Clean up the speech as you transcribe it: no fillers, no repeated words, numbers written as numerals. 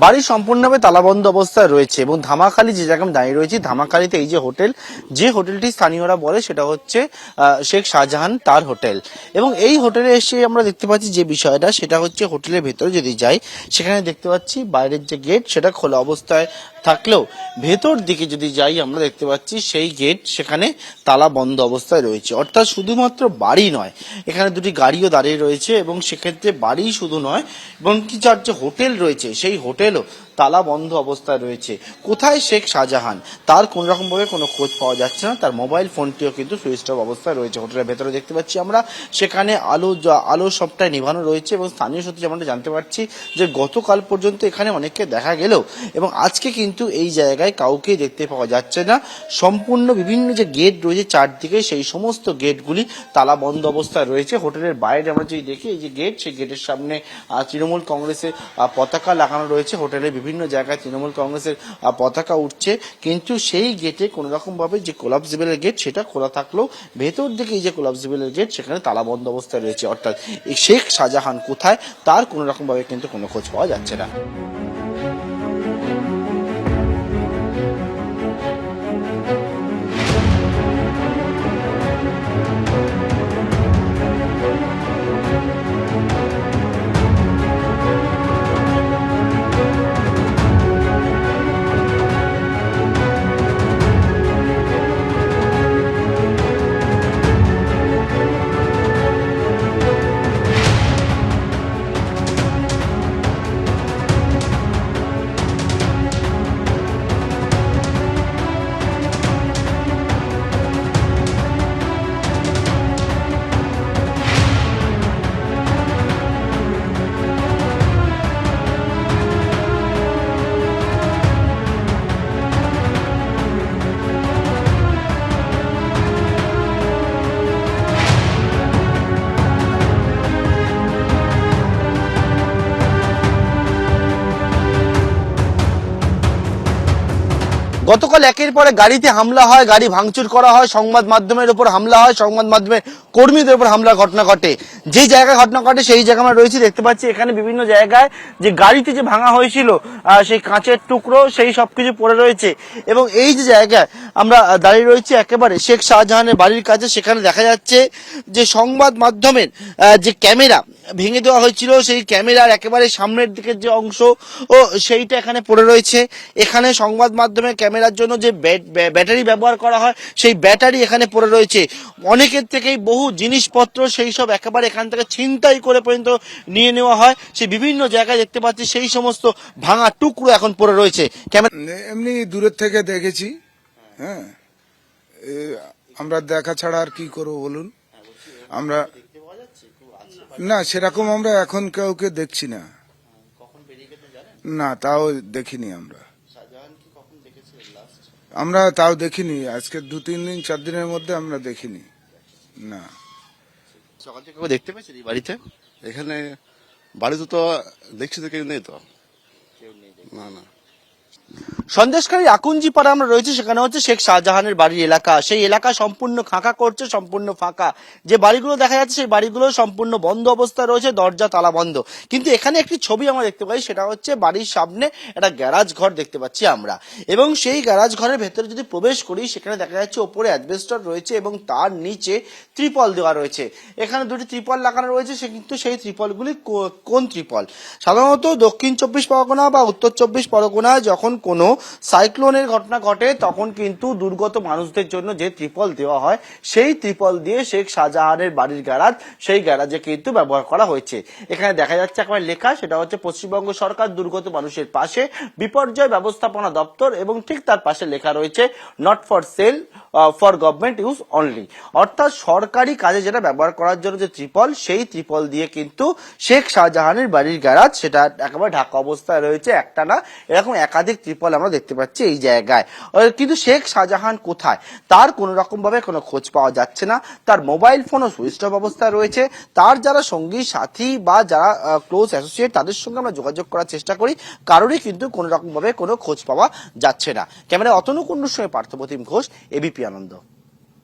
বাড়ি সম্পূর্ণভাবে তালাবন্ধ অবস্থায় রয়েছে এবং ধামাখালি যে জায়গায় দাঁড়িয়ে রয়েছে, ধামাখালিতে এই যে হোটেল, যে হোটেলটি স্থানীয়রা বলে সেটা হচ্ছে শেখ শাহজাহান তার হোটেল। এবং এই হোটেলে এসে আমরা দেখতে পাচ্ছি যে বিষয়টা, সেটা হচ্ছে হোটেলের ভেতরে যদি যাই সেখানে দেখতে পাচ্ছি বাইরের যে গেট সেটা খোলা অবস্থায় থাকলেও ভেতর দিকে যদি যাই আমরা দেখতে পাচ্ছি সেই গেট সেখানে তালা বন্ধ অবস্থায় রয়েছে। অর্থাৎ শুধুমাত্র বাড়ি নয়, এখানে দুটি গাড়িও দাঁড়িয়ে রয়েছে এবং সেক্ষেত্রে বাড়ি শুধু নয় এবং কি যার যে হোটেল রয়েছে সেই হোটেলও তালা বন্ধ অবস্থায় রয়েছে। কোথায় শেখ শাহজাহান তার কোন রকম ভাবে কোনো খোঁজ পাওয়া যাচ্ছে না, তার মোবাইল ফোনটিও কিন্তু সুইচ অফ অবস্থায় রয়েছে। হোটেলের ভেতরে দেখতে পাচ্ছি আমরা সেখানে আলো সবটাই নিভানো রয়েছে এবং স্থানীয় সূত্রে যেমনটা জানতে পারছি যে গতকাল পর্যন্ত এখানে অনেককে দেখা গেলেও এবং আজকে কিন্তু এই জায়গায় কাউকে দেখতে পাওয়া যাচ্ছে না। সম্পূর্ণ বিভিন্ন যে গেট রয়েছে চারদিকে সেই সমস্ত গেটগুলি তালা বন্ধ অবস্থায় রয়েছে। হোটেলের বাইরে আমরা যদি দেখি এই যে গেট, সেই গেটের সামনে তৃণমূল কংগ্রেসের পতাকা লাগানো রয়েছে। হোটেলের বিভিন্ন জায়গায় তৃণমূল কংগ্রেসের পতাকা উঠছে, কিন্তু সেই গেটে কোনো রকম ভাবে যে কোলাপসিবলের গেট সেটা খোলা থাকলেও ভেতর দিকে এই যে কোলাপসিবলের গেট সেখানে তালা বন্ধ অবস্থায় রয়েছে। অর্থাৎ এই শেখ শাহজাহান কোথায় তার কোনো রকম ভাবে কিন্তু কোনো খোঁজ পাওয়া যাচ্ছে না। গতকাল একের পরে গাড়িতে হামলা হয়, গাড়ি ভাঙচুর করা হয়, সংবাদ মাধ্যমের উপর হামলা হয়, সংবাদ মাধ্যমের কর্মীদের উপর হামলার ঘটনা ঘটে। যে জায়গায় ঘটনা ঘটে সেই জায়গায় আমরা রয়েছি, দেখতে পাচ্ছি এখানে বিভিন্ন জায়গায় যে গাড়িতে যে ভাঙা হয়েছিল সেই কাঁচের টুকরো সেই সবকিছু পড়ে রয়েছে। এবং এই যে জায়গায় আমরা দাঁড়িয়ে রয়েছি একেবারে শেখ শাহজাহানের বাড়ির কাছে, সেখানে দেখা যাচ্ছে যে সংবাদ মাধ্যমের যে ক্যামেরা ভেঙে দেওয়া হয়েছিল সেই ক্যামেরার একেবারে সামনের দিকের যে অংশ ও সেইটা এখানে পড়ে রয়েছে। এখানে সংবাদ মাধ্যমের ক্যামেরার জন্য যে ব্যাটারি ব্যবহার করা হয় সেই ব্যাটারি এখানে পড়ে রয়েছে। অনেকের থেকেই বহু জিনিসপত্র সেই সব একেবারে এখান থেকে ছিনতাই করে পর্যন্ত নিয়ে নেওয়া হয়। সেই বিভিন্ন জায়গায় দেখতে পাচ্ছি সেই সমস্ত ভাঙা টুকরো এখন পড়ে রয়েছে। এমনি দূরের থেকে দেখেছি, হ্যাঁ, আমরা দেখা ছাড়া আর কি করবো বলুন। আমরা না সেরকম আমরা এখন কাউকে দেখছি না, না তাও দেখিনি আমরা তাও দেখিনি। আজকে 2-3 দিন 4 দিনের মধ্যে আমরা দেখিনি না। সকাল থেকে দেখতে পেয়েছি এই বাড়িতে? এখানে বাড়িতে তো দেখছি তো কেউ নেই তো, না না। সন্দেশখালী আকুঞ্জি পাড়া আমরা রয়েছে, সেখানে হচ্ছে শেখ শাহজাহানের বাড়ির এলাকা। সেই এলাকা সম্পূর্ণ ফাঁকা করছে, সম্পূর্ণ ফাঁকা। যে বাড়িগুলো দেখা যাচ্ছে সেই বাড়িগুলো সম্পূর্ণ বন্ধ অবস্থায় রয়েছে, দরজা তালা বন্ধ। কিন্তু এখানে একটি ছবি আমরা দেখতে পাই, সেটা হচ্ছে বাড়ির সামনে একটা গ্যারাজ ঘর দেখতে পাচ্ছি আমরা। এবং সেই গ্যারাজ ঘরের ভেতরে যদি প্রবেশ করি সেখানে দেখা যাচ্ছে ওপরে অ্যাসবেস্টস রয়েছে এবং তার নিচে ত্রিপল দেওয়া রয়েছে। এখানে দুটি ত্রিপল লাগানো রয়েছে, কিন্তু সেই ত্রিপলগুলি কোন ত্রিপল? সাধারণত দক্ষিণ 24 পরগনা বা উত্তর 24 পরগনায় যখন কোনো সাইক্লোনের ঘটনা ঘটে তখন কিন্তু দুর্গত মানুষদের জন্য যে ত্রিপল দেওয়া হয় সেই ত্রিপল দিয়ে শেখ শাহজাহানের বাড়ির গ্যারাজ, সেই গ্যারাজে কিন্তু ব্যবহার করা হয়েছে। এখানে দেখা যাচ্ছে একবার লেখা, সেটা হচ্ছে পশ্চিমবঙ্গ সরকার দুর্গত মানুষের পাশে বিপর্যয় ব্যবস্থাপনা দপ্তর, এবং ঠিক তার পাশে লেখা রয়েছে not for sale, for government use only. অর্থাৎ সরকারি কাজে যেটা ব্যবহার করার জন্য যে ত্রিপল, সেই ত্রিপল দিয়ে কিন্তু শেখ শাহজাহানের বাড়ির গ্যারাজ সেটা একেবারে ঢাকা অবস্থায় রয়েছে। একটা না, এরকম একাধিক ত্রিপল আমরা দেখতে পাচ্ছি এই জায়গায়। কিন্তু শেখ শাহজাহান কোথায় তার কোন রকম ভাবে কোনো খোঁজ পাওয়া যাচ্ছে না। তার মোবাইল ফোনও সুইচ অফ অবস্থায় রয়েছে। তার যারা সঙ্গী সাথী বা যারা ক্লোজ অ্যাসোসিয়েট তাদের সঙ্গে আমরা যোগাযোগ করার চেষ্টা করি, কারোরই কিন্তু কোন রকম ভাবে কোনো খোঁজ পাওয়া যাচ্ছে না। ক্যামেরা অতনু কুন্ডুর সঙ্গে পার্থপ্রতিম ঘোষ, এবিপি আনন্দ।